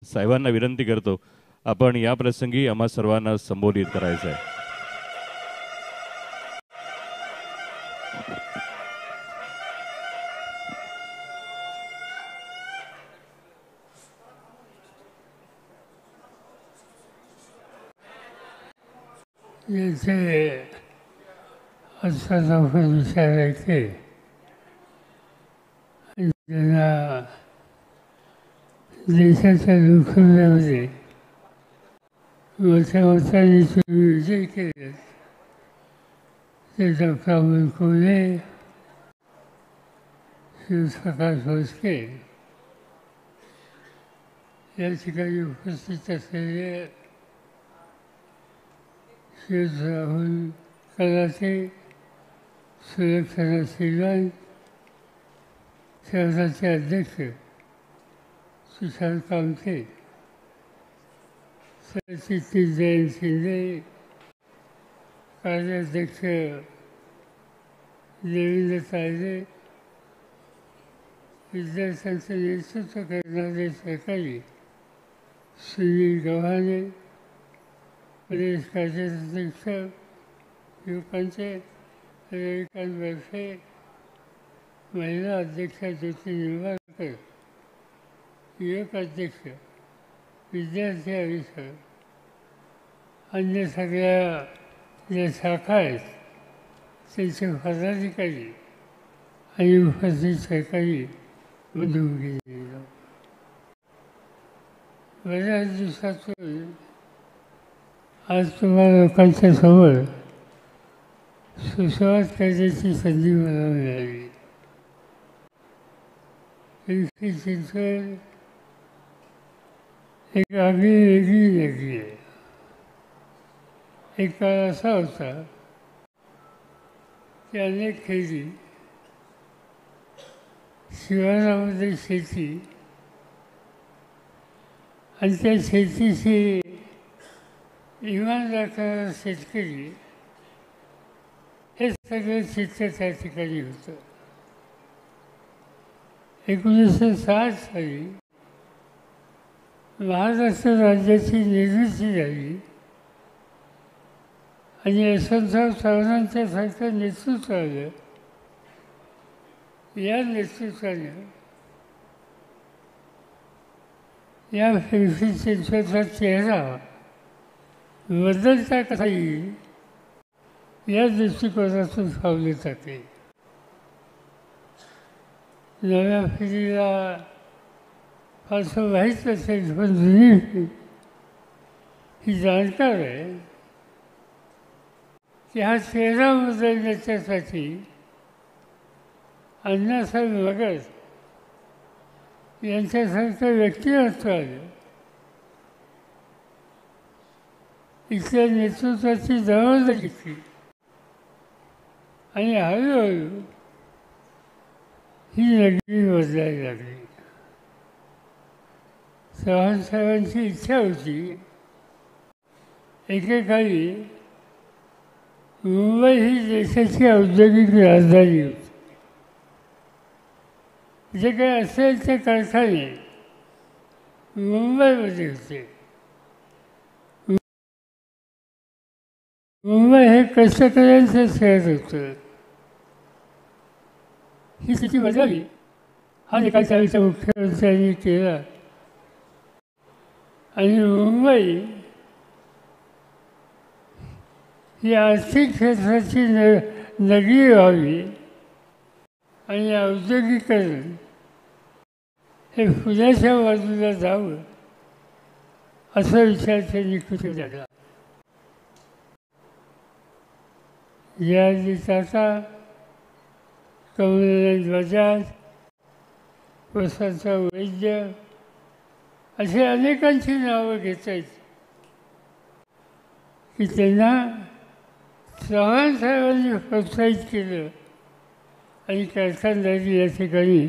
साहेबांना विनंती करतो, आपण या प्रसंगी आम्हा सर्वांना संबोधित करायचं आहे. याचे असा विचार आहे की ज्यांना देशाच्या दुःखामध्ये मोठ्या मोठ्याने विजय केले ते डॉक्टर अमोल कोल्हे, शिवप्रकाश भोसले या ठिकाणी उपस्थित असलेले राहुल कलासे, सुलक्षणा श्रीवान, शहराचे अध्यक्ष तुषार कामते, सरचिटणीस जयंत शिंदे, कार्याध्यक्ष देवेंद्र तायडे, विद्यार्थ्यांचं नेतृत्व करणारे सहकारी सुनील गव्हाणे, प्रदेश कार्याध्यक्ष युवकांचे रविकांत बर्फे, महिला अध्यक्ष ज्योती निंबाळकर, युवक अध्यक्ष विद्यार्थी आयुष्य, अन्य सगळ्या ज्या शाखा आहेत त्यांचे पदाधिकारी आणि उपस्थित सहकारी बंधू बऱ्याच दिवसातून आज तुम्हाला लोकांच्या समोर सुसंवाद करण्याची संधी मला मिळाली. पिंपरी चिंचवड एक आगळी वेगळी नगरी आहे. एक काळ असा होता की अनेक खेडी शिवारामध्ये शेती आणि त्या शेतीशी इमान राखणारा शेतकरी हे सगळं चित्र त्या ठिकाणी होतं. 1960 साली महाराष्ट्र राज्याची निर्मिती झाली आणि यशवंतराव चव्हाणांच्या सारखं नेतृत्व आलं. या नेतृत्वाने या पिंपरी चिंचवडचा चेहरा बदलता कसा येईल या दृष्टिकोनातून पावले जाते. नव्या पिढीला फारसं माहीत असेल पण जुनी ही जाणकार आहे की हा चेहरा बदलण्याच्यासाठी अण्णासाहेब मगर यांच्यासारखं व्यक्तिमत्व आलं. इथल्या नेतृत्वाची जबाबदारी घेतली आणि हळूहळू ही नगरी बदलायला लागली. चव्हाण साहेबांची इच्छा होती एकेकाळी मुंबई ही देशाची औद्योगिक राजधानी होती. जे काही असेल ते कारखाने मुंबईमध्ये होते. मुंबई हे कष्टकऱ्यांचं शहर होतं. ही स्थिती बदलली हा निकाल त्यावेळेच्या मुख्यमंत्र्यांनी केला आणि मुंबई ही आर्थिक क्षेत्राची नगरी व्हावी आणि औद्योगिकरण हे पुण्याच्या बाजूला जावं असा विचार त्यांनी कृती झाला. यादी टाटा, कमलनाथ बजाज, वसंतराव वैद्य असे अनेकांची नावं घेता येत की त्यांना चव्हाण साहेबांनी प्रोत्साहित केलं आणि कारखानदारी या ठिकाणी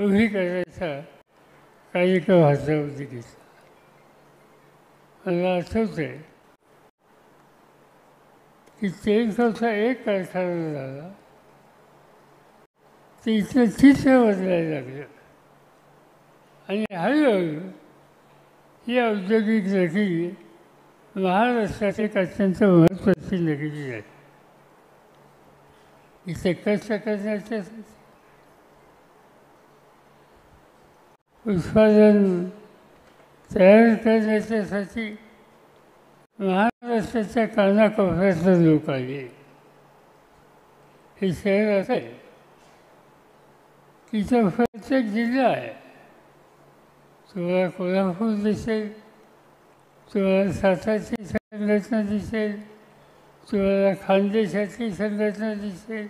उभी करायचा कार्यक्रम हातामध्ये घेतला. मला आठवतं आहे की तेलकवचा एक कारखाना झाला ते इथलं चित्र बदलायला लागलं आणि हळूहळू ही औद्योगिक नगरी महाराष्ट्रात एक अत्यंत महत्त्वाची नगरी आहे. इथे कष्ट करण्याच्यासाठी, उत्पादन तयार करण्याच्यासाठी महाराष्ट्राच्या कानाकोपऱ्यातून लोक आले. हे शहर असं आहे की इथं प्रत्येक जिल्हा आहे. तुम्हाला कोल्हापूर दिसेल, तुम्हाला सातारची संघटना दिसेल, तुम्हाला खानदेशाची संघटना दिसेल,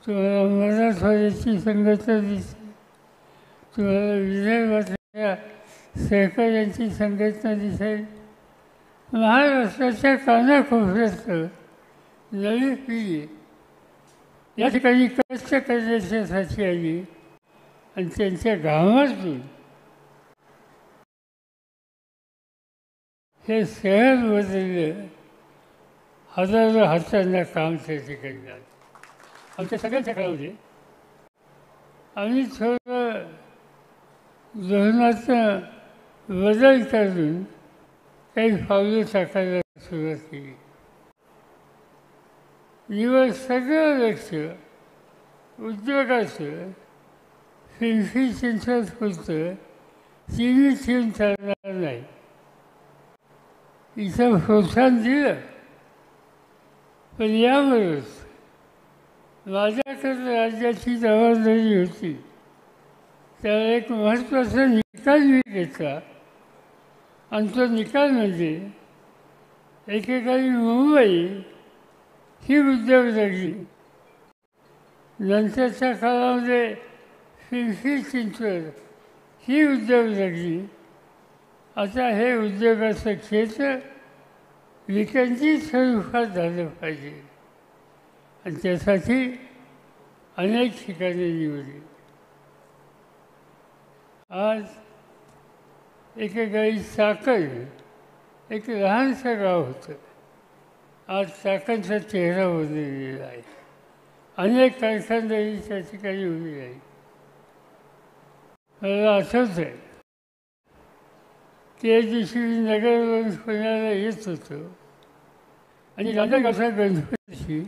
तुम्हाला मराठवाड्याची संघटना दिसेल, तुम्हाला विदर्भातल्या सहकाऱ्यांची संघटना दिसेल. महाराष्ट्राच्या कानाकोपऱ्यात नवी पिढी या ठिकाणी कष्ट करण्याच्यासाठी आली आणि त्यांच्या घामातून हे शहर बदललं. हजारो हातांना काम त्या ठिकाणी झालं. आमच्या सगळ्यांच्या काळामध्ये आम्ही थोडं धोरणाचा बदल करून काही पावलं टाकायला सुरुवात केली. निवड सगळं लक्ष उद्योगाचं पिंपरी चिंचवड होतं. तिन्ही ठेवून चालणार नाही. इथं प्रोत्साहन दिलं, पण यावरच माझ्याकडे राज्याची जबाबदारी होती. त्याला एक महत्त्वाचा निकाल मी घेतला आणि तो निकाल म्हणजे एकेकाळी मुंबई ही उद्योगनगरी, नंतरच्या काळामध्ये पिंपरी चिंचवड ही उद्योगनगरी. आता हे उद्योगाचं क्षेत्र विकसित स्वरूपात झालं पाहिजे आणि त्यासाठी अनेक ठिकाणे निवडली. आज एकेकाळी चाकण एक लहानसं गाव होतं. आज चाकणचा चेहरा बदललेला आहे. अनेक कारखानदारी त्या ठिकाणी उभी आहे. मला आठवत आहे त्या दिवशी मी नगरवरून पुण्याला येत होतो आणि राजगावच्या गणपतीशी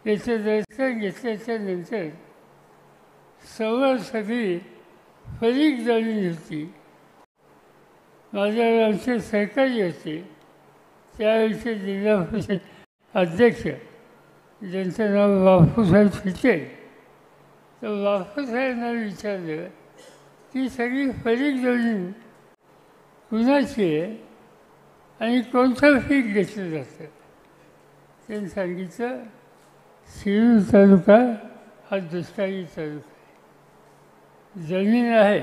याचं दर्शन घेतल्याच्या नंतर समोर सगळी फरीक जमीन होती. माझ्यावर आमचे सहकारी होते त्यावेळेचे जिल्हा परिषद अध्यक्ष, ज्यांचं नाव बापूसाहेब फिटे. तर बापूसाहेबांना विचारलं की सगळी फरीक जमीन कुणाची आहे आणि कोणतं पीक घेतलं जातं. त्यांनी सांगितलं शिरूर तालुका हा दुष्काळी तालुका आहे. जमीन आहे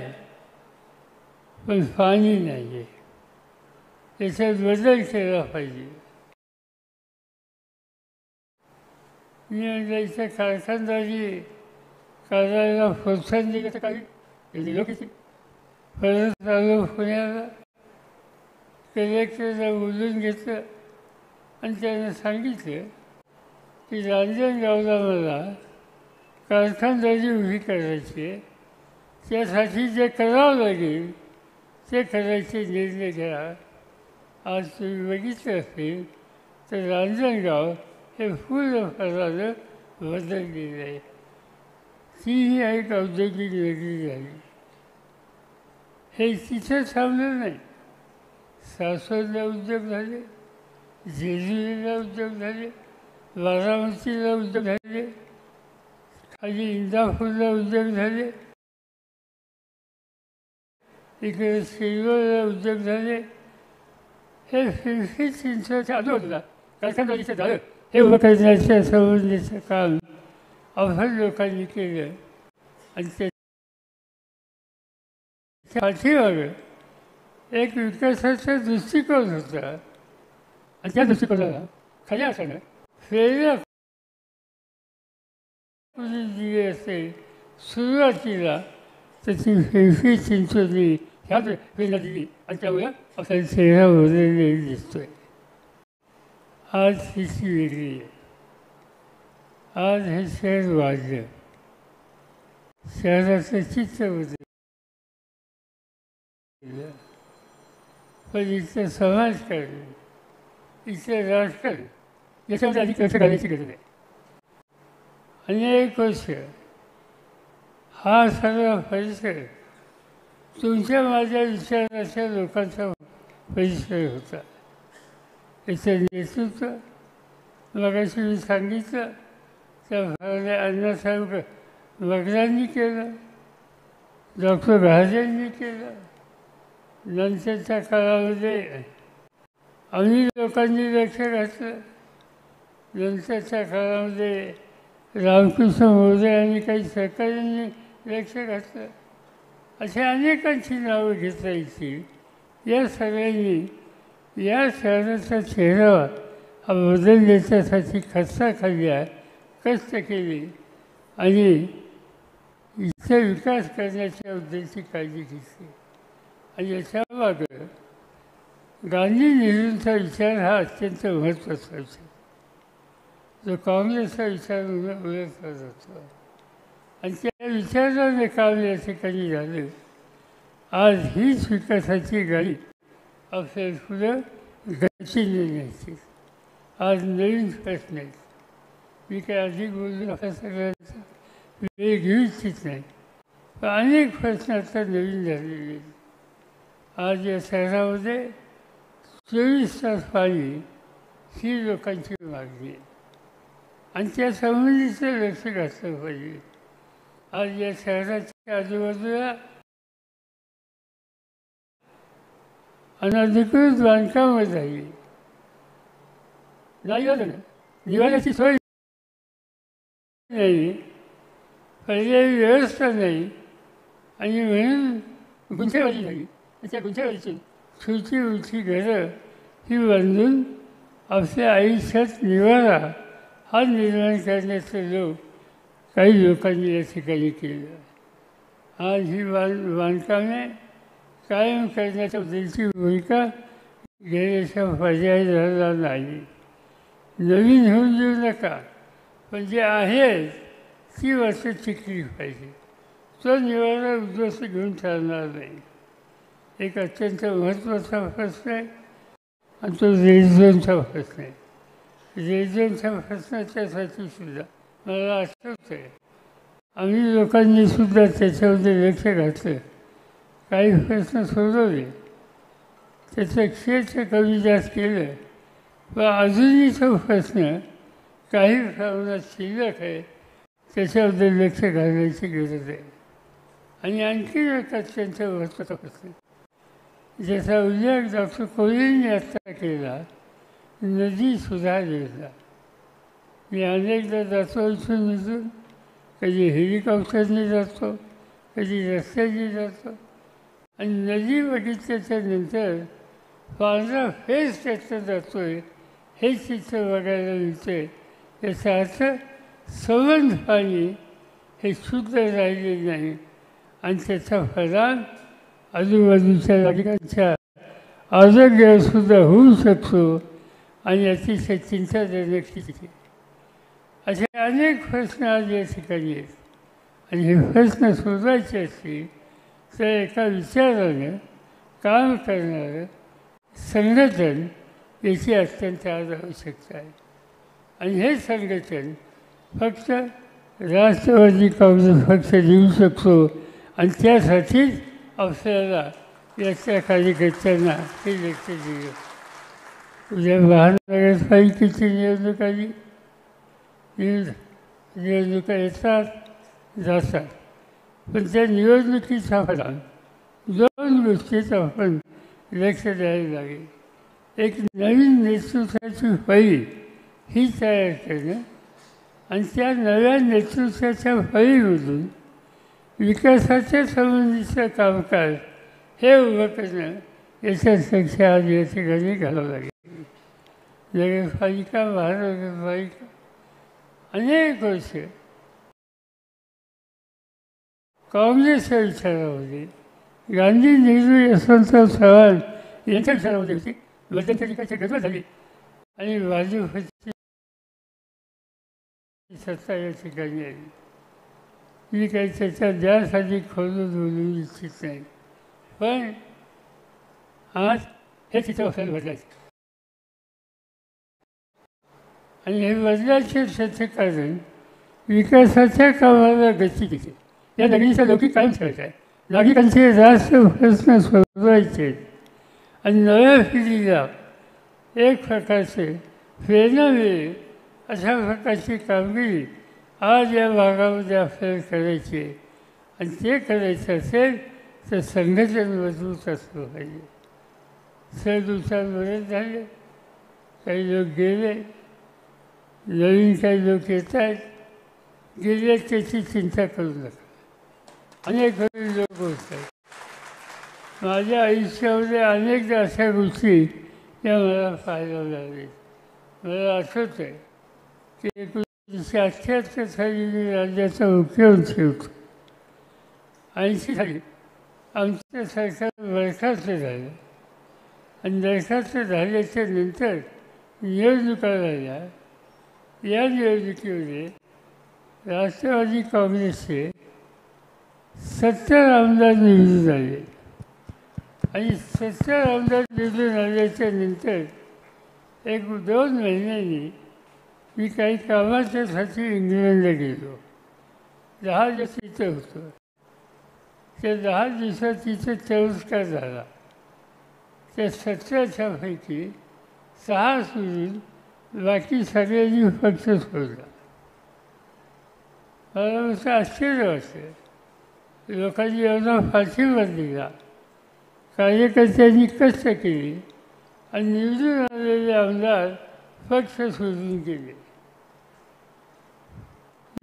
पण पाणी नाही आहे. त्याच्यात बदल केला पाहिजे. मी म्हटलं इथं कारखानदारी करायला प्रोत्साहन दिलं तर काही दिलं किती. परत आलो पुण्याला, कलेक्टरला बोलून घेतलं आणि त्यानं सांगितलं की रांजणगावला मला कारखानदारी उभी करायची आहे. त्यासाठी जे करावं लागेल ते करायचे निर्णय घ्या. आज तुम्ही बघितलं असेल तर रांजणगाव हे पूर्णपणानं बदललेलं आहे. तीही एक औद्योगिक नगरी झाली. हे तिथं थांबलं नाही. सासवडला उद्योग झाले, जेजुरीला उद्योग झाले, बारामतीला उद्योग झाले, खाली इंदापूरला उद्योग झाले, इकडे सिल्वरला उद्योग झाले. हे पिंपरी चिंचवडच्या आजूबाजूला कारखानदारीचं झालं हे उभं करण्याच्या संबंधीचं काम अवघड लोकांनी केलं आणि ते पाठीमागं एक विकासाचा दृष्टिकोन होता आणि त्या दृष्टिकोनाला खऱ्या अर्थानं प्रेरणा कोणी दिली असेल सुरुवातीला तर ती पिंपरी चिंचवडनी ह्याच प्रेरणा दिली आणि त्यामुळे आपल्याला चेहरा बदललेला दिसतोय. आज स्थिती वेगळी आहे. आज हे शहर वाढलं, शहराचं चित्र बदललं. पण इथं समाजकारण, इथं राजकारण याच्यामध्ये अधिक लक्ष घालायची गरज आहे. अनेक वर्ष हा सगळा परिसर तुमच्या माझ्या विचाराच्या लोकांचा परिसर होता. याचं नेतृत्व मगाशी मी सांगितलं त्या भागाने अण्णासाहेब वगैरेंनी केलं, डॉक्टर महाजननी केलं. नंतरच्या काळामध्ये आम्ही लोकांनी लक्ष घातलं. नंतरच्या काळामध्ये रामकृष्ण मोरे आणि काही सहकाऱ्यांनी लक्ष घातलं. अशा अनेकांची नावं घेता येतील. या सगळ्यांनी या शहराचा चेहरा हा बदलण्याच्यासाठी खस्ता खाल्ल्या, कष्ट केले आणि इथं विकास करण्याच्या उद्देशाची काळजी घेतली. आणि याच्यामागं गांधी नेहरूंचा विचार हा अत्यंत महत्त्वाचा विचार, जो काँग्रेसचा विचार म्हणून ओळखला जातो. आणि त्या विचाराने काम या ठिकाणी झालं. आज हीच विकासाची गाडी आपल्या पुढं गतीने न्यायची. आज नवीन प्रश्न आहेत. मी काय अधिक बोललो आपल्या सगळ्यांचा वेळ घेऊ इच्छित नाही, पण अनेक प्रश्न आता नवीन झालेले आहेत. आज या शहरामध्ये 24 तास पाणी ही लोकांची मागणी आहे आणि त्या संबंधीचं लक्ष घातलं पाहिजे. आज या शहराच्या आजूबाजूला अनधिकृत बांधकाम झाली, निवाऱ्याची सोय नाही, पर्यायी व्यवस्था नाही आणि म्हणून गुंठेवारी झाली. त्या गुंठेवारीची छोटी उंची घरं ही बांधून आपल्या आयुष्यात निवारा हा निर्माण करण्याचं काही लोकांनी या ठिकाणी केलं. आज ही बांधकामे कायम करण्याच्या बद्दलची भूमिका घेण्याचा पर्याय झाला नाही. नवीन होऊन देऊ नका, पण जे आहे ती वस्तू टिकली पाहिजे. तो निवारा उद्ध्वस्त घेऊन चालणार नाही. एक अत्यंत महत्त्वाचा प्रश्न आहे आणि तो रेड प्रश्न आहे. रेड प्रश्नाच्यासाठी सुद्धा मला आठवतं आहे आम्ही लोकांनी सुद्धा त्याच्यामध्ये लक्ष घातलं, काही प्रश्न सोडवले, त्याचं क्षेत्र कमी जास्त केलं. पण अजूनही तो प्रश्न काही प्रमाणात शिल्लक आहे, त्याच्याबद्दल लक्ष घालायची गरज आहे. आणि आणखी एक अत्यंत महत्त्वाचा प्रश्न ज्याचा उल्लेख डॉक्टर कोहलींनी आत्ता केला, नदी सुधार योजना. मी अनेकदा जातो इथून इथून, कधी हेलिकॉप्टरने जातो, कधी रस्त्याने जातो आणि नदी बघितल्याच्या नंतर पांढरा फेस त्याचं जातो आहे हे चित्र बघायला मिळते. याचा अर्थ संबंध पाणी हे शुद्ध राहिले नाही आणि त्याचा परिणाम आजूबाजूच्या नागरिकांच्या आरोग्यावरसुद्धा होऊ शकतो आणि अतिशय चिंताजनक स्थिती. असे अनेक प्रश्न आज या ठिकाणी आहेत आणि हे प्रश्न सोडवायचे असतील तर एका विचारानं काम करणारं संघटन याची अत्यंत आज आवश्यकता आहे. आणि हे संघटन फक्त राष्ट्रवादी काँग्रेस पक्ष देऊ शकतो आणि त्यासाठीच आपल्याला याच्या कार्यकर्त्यांना हे लक्ष दिलं. उद्या महानगरपालिकेची निवडणूक आली, निवडणुका येतात जातात, पण त्या निवडणुकीचा फलक दोन गोष्टीत आपण लक्ष द्यायला लागेल. एक नवीन नेतृत्वाची फळी ही तयार करणं आणि त्या नव्या नेतृत्वाच्या फळीमधून विकासाच्या संबंधीचं कामकाज हे उभं करणं याच्यात लक्ष आज या ठिकाणी घालावं लागेल. नगरपालिका, महानगरपालिका अनेक वर्ष काँग्रेसच्या विचारामध्ये गांधी, नेहरू, यशवंतराव चव्हाण यांच्या विचारामध्ये होती. मध्यंतरी गडबड झाली आणि भाजपची सत्ता या ठिकाणी आली. मी काही त्याच्या द्यासाठी खोलून बोलू इच्छित नाही, पण आज हे चित्र आपल्याला बदलायचं. आणि हे बदलायचे त्याचे कारण विकासाच्या कामाला गती देते. या लढीचा लौकिक कायम ठेवायचा आहे. नागरिकांचे राष्ट्र प्रश्न सोडवायचे आणि नव्या पिढीला एक प्रकारचे प्रेरणा मिळेल अशा प्रकारची कामगिरी आज या भागामध्ये आपल्याला करायची आहे. आणि ते करायचं असेल तर संघटन मजबूत असलं पाहिजे. सर बरेच झाले, काही लोक गेले, नवीन काही लोक येत आहेत. गेले त्याची चिंता करू नका. अनेक लोक बोलतात. माझ्या आयुष्यामध्ये अनेकदा अशा गोष्टी या मला पाहायला लागल्या. मला आठवतं आहे की 1978 साली मी राज्याचा मुख्यमंत्री होतो. 80 साली आमचं सरकार बरखास्त झालं आणि बरखास्त झाल्याच्या नंतर निवडणुका झाल्या. या निवडणुकीमध्ये राष्ट्रवादी काँग्रेसचे 70 आमदार निवडून आले आणि 70 आमदार निवडून आल्याच्या नंतर 1-2 महिन्यांनी मी काही कामाच्यासाठी इंग्लंडला गेलो. 10 दिवस तिथं होतो. त्या 10 दिवसात तिथं तिरस्कार झाला. त्या 70च्या पैकी 6 सोडून बाकी सगळ्यांनी पक्ष सोडला. मला असं आश्चर्य वाटलं. लोकांनी एवढा फाशीवर दिला, कार्यकर्त्यांनी कष्ट केले आणि निवडून आलेले आमदार पक्ष सोडून गेले.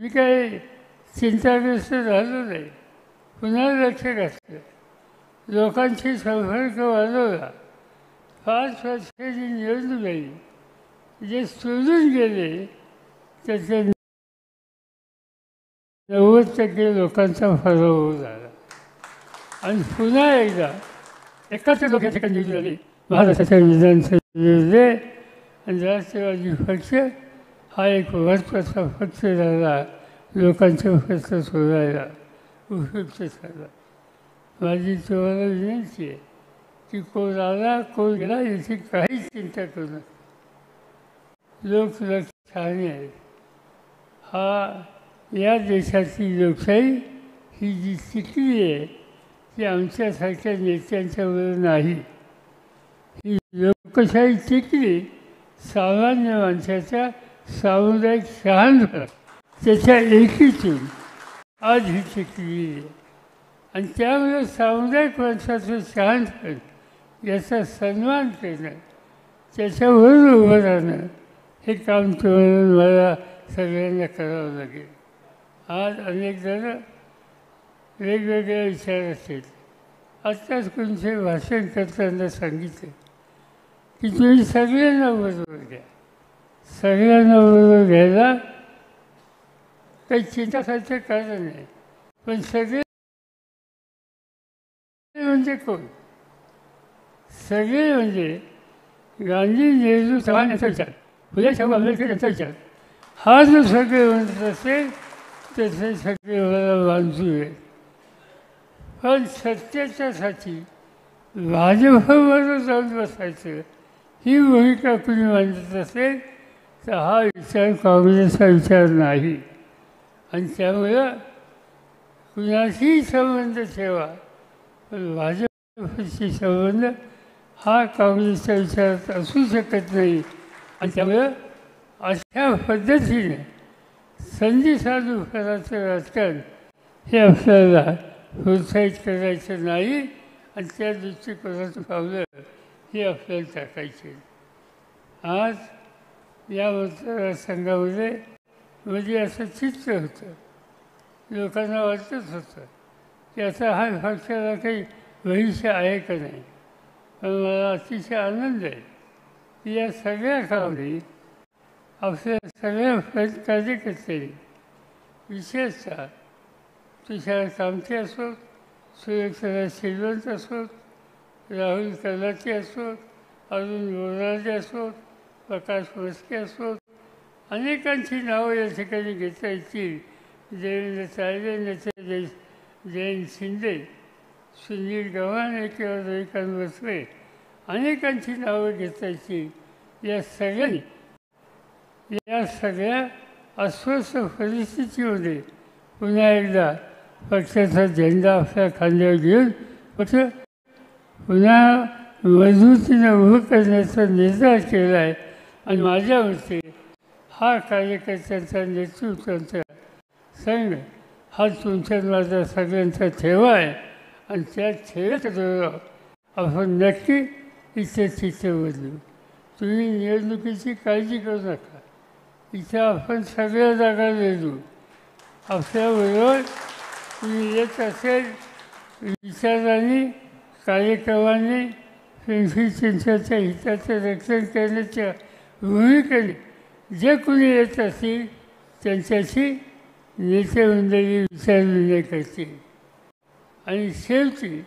मी काही चिंताग्रस्त झालो नाही. पुन्हा लक्ष घातलं, लोकांशी संपर्क वाढवला. 5 वर्षाची निवडणूक आली. जे सोडून गेले त्याच्या 90% लोकांचा पराभव झाला. आणि पुन्हा एकदा एकाच लोक या ठिकाणी निवडून आले महाराष्ट्राच्या विधानसभेमध्ये. आणि राष्ट्रवादी पक्ष हा एक महत्त्वाचा पक्ष झाला. लोकांचे प्रश्न सोडवायला उपयुक्त झाला. माझी तुम्हाला विनंती आहे की कोण आला कोण गेला याची काहीच चिंता करू नका. लोक छान आहेत. हा या देशाची लोकशाही ही जी टिकली आहे ती आमच्यासारख्या नेत्यांच्यावर नाही. ही लोकशाही टिकली सामान्य माणसाच्या सामुदायिक शहाणपणा त्याच्या एकीतून आज ही टिकली आहे. आणि त्यामुळे सामुदायिक माणसाचं शहाणपण याचा सन्मान करणं, त्याच्यावर उभं राहणं हे काम तुम्हाला मला सगळ्यांना करावं लागेल. आज अनेक जण वेगवेगळ्या विचार असतील. आत्ताच कोणते भाषण करताना सांगितलं की तुम्ही सगळ्यांना बरोबर घ्या. सगळ्यांना बरोबर घ्यायला काही चिंता करायचं कारण नाही. पण सगळे म्हणजे कोण? सगळे म्हणजे गांधी, नेहरू, चव्हाण यांचा विचार, फुले शाहू आंबेडकर यांचा विचार हा जो सगळे म्हणत असेल तसे सगळे मला बांधू आहे. पण सत्तेच्यासाठी भाजपवर जाऊन बसायचं ही भूमिका कुणी मांडत असेल तर हा विचार काँग्रेसचा विचार नाही. आणि त्यामुळं कुणाशीही संबंध ठेवा पण भाजपशी संबंध हा काँग्रेसच्या विचारात असू शकत नाही. आणि त्यामुळं अशा पद्धतीने संधी साधू करायचं राजकारण हे आपल्याला प्रोत्साहित करायचं नाही. आणि त्या दृष्टिकोनाचं पावलं हे आपल्याला टाकायचे. आज या मतदारसंघामध्ये म्हणजे असं चित्र होतं. लोकांना वाटतच होतं की आता हा पक्षाला काही भविष्य आहे का नाही. पण मला अतिशय आनंद आहे की या सगळ्या कामाने आपल्या सगळ्या कार्यकर्त्यांनी विशेषतः तुषार कामते असोत, सुरेखा श्रीवंत असोत, राहुल कलाचे असोत, अरुण बोराजे असोत, प्रकाश मस्के असोत, अनेकांची नावं या ठिकाणी घेता येतील. देवेंद्र तायडे, नेते जयंत शिंदे, सुनील गव्हाणे किंवा रविकांत बसवे अनेकांची नावं घेतायची. या सगळ्या अस्वस्थ परिस्थितीमध्ये पुन्हा एकदा पक्षाचा झेंडा आपल्या खांद्यावर घेऊन पक्ष पुन्हा मजबूतीने उभं करण्याचा निर्धार केला आहे. आणि माझ्या मते हा कार्यकर्त्यांचा नेतृत्वाचा संघ हा तुमच्या माझा सगळ्यांचा ठेवा आहे. आणि त्या ठेव्यात आपण नक्की इथे चित्र बदलू. तुम्ही निवडणुकीची काळजी करू नका. इथं आपण सगळ्या जागा लढू. आपल्याबरोबर तुम्ही येत असेल विचारांनी कार्यक्रमांनी पिंपरी चिंचवडच्या हिताचं रक्षण करण्याच्या भूमिकेने जे कोणी येत असतील त्यांच्याशी नेतेमंडळी विचारविनिमय करतील. आणि शेवटी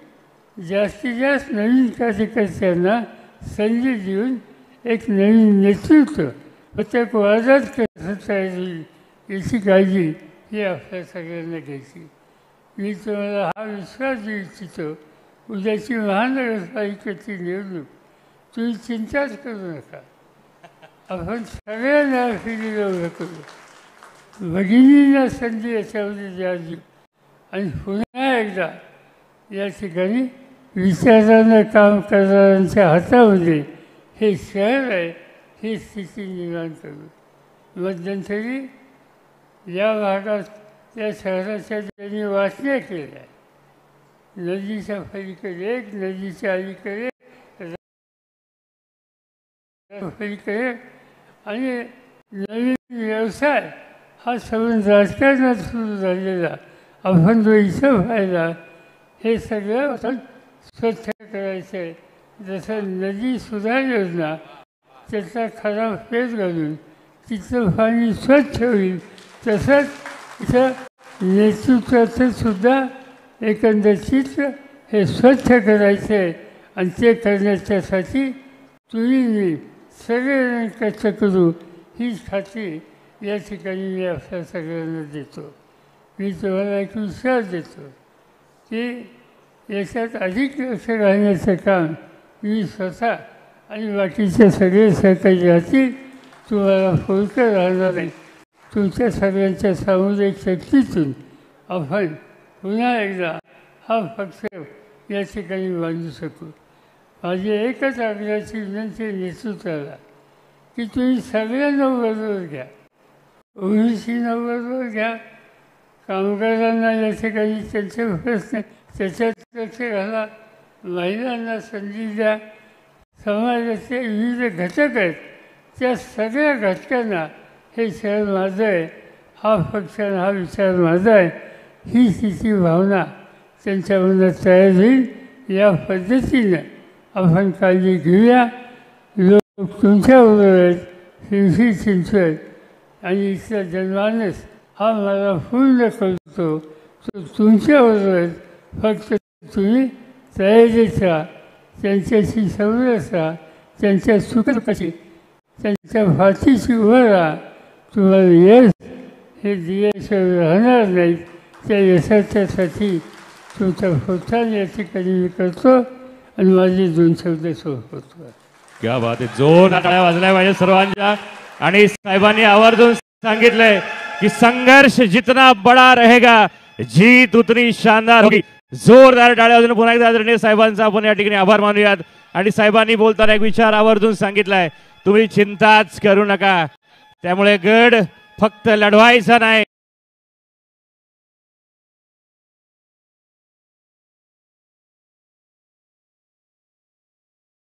जास्तीत जास्त नवीन कार्यकर्त्यांना संधी देऊन एक नवीन नेतृत्व प्रत्येक वादात कसं तयार होईल याची काळजी ही आपल्या सगळ्यांना घ्यायची. मी तुम्हाला हा विश्वास देऊ इच्छितो. उद्याची महानगरपालिकेची निवडणूक तुम्ही चिंताच करू नका. आपण सगळ्यांना फिरीला उभं करू. भगिनींना संधी याच्यामध्ये द्यावी. आणि पुन्हा एकदा या ठिकाणी विचारानं काम करणाऱ्यांच्या हातामध्ये हे शहर आहे ही स्थिती निर्माण करू. मध्यंतरी या भागात या शहराच्या ज्यांनी वाचण्या केल्या नदीच्या पलीकडे एक नदीच्या अलीकडे पलीकडे आणि नवीन व्यवसाय हा सगळं राजकारणात सुरू झालेला आपण जो इथं पाहिला हे सगळं स्वच्छ करायचं आहे. जसं नदी सुधार योजना त्याचा खराब पेच घालून तिथलं पाणी स्वच्छ होईल तसंच इथं नेतृत्वाचं सुद्धा एकंदर चित्र हे स्वच्छ करायचं आहे. आणि ते करण्याच्यासाठी तुम्ही सगळेजण कष्ट करू हीच खात्री या ठिकाणी मी आपल्या सगळ्यांना देतो. मी तुम्हाला एक विश्वास देतो की याच्यात अधिक लक्ष घालण्याचं काम मी स्वतः आणि बाकीचे सगळे सहकारी राहतील. तुम्हाला फोलकर राहणार नाही. तुमच्या सगळ्यांच्या सामुदायिक शक्तीतून आपण पुन्हा एकदा हा पक्ष या ठिकाणी बांधू शकू. माझी एकच आग्रहाची विनंती नेतृत्वाला की तुम्ही सगळ्यांना बरोबर घ्या. ओबीसींना बरोबर घ्या. कामगारांना या ठिकाणी त्यांचे प्रश्न त्याच्यात लक्ष घाला. महिलांना संधी द्या. समाजाचे विविध घटक आहेत त्या सगळ्या घटकांना हे शहर माझं आहे हा पक्ष हा विचार माझा आहे ही तिची भावना त्यांच्या मनात तयार होईल. या पद्धतीनं आपण काळजी घेऊया. लोक तुमच्याबरोबर आहेत. पिंपरी चिंचवड आणि इथला जनमानस हा मला पूर्ण करतो तो तुमच्याबरोबर आहेत. फक्त तुम्ही तयारीत राहा. त्यांच्याशी समरस राहा. त्यांच्या सुखदुःखाची त्यांच्या फाशीशी उभं राहा. तुम्हाला यश हे दिल्याशिवाय राहणार नाहीत. त्या यशाच्यासाठी तुमचा प्रोत्साहन या ठिकाणी मी करतो आणि माझे 2 शब्द सोडतो. क्या बात आहे. जोरदार टाळ्या वाजल्या पाहिजे सर्वांच्या. आणि साहेबांनी आवर्जून सांगितलंय की संघर्ष जितना बडा रहेगा जीत उतनी शानदार होगी. जोरदार टाळ्या वाजून पुन्हा एकदा आदरणीय साहेबांचा आपण या ठिकाणी आभार मानूयात. आणि साहेबांनी बोलताना एक विचार आवर्जून सांगितलाय तुम्ही चिंताच करू नका. त्यामुळे गड फक्त लढवायचा नाही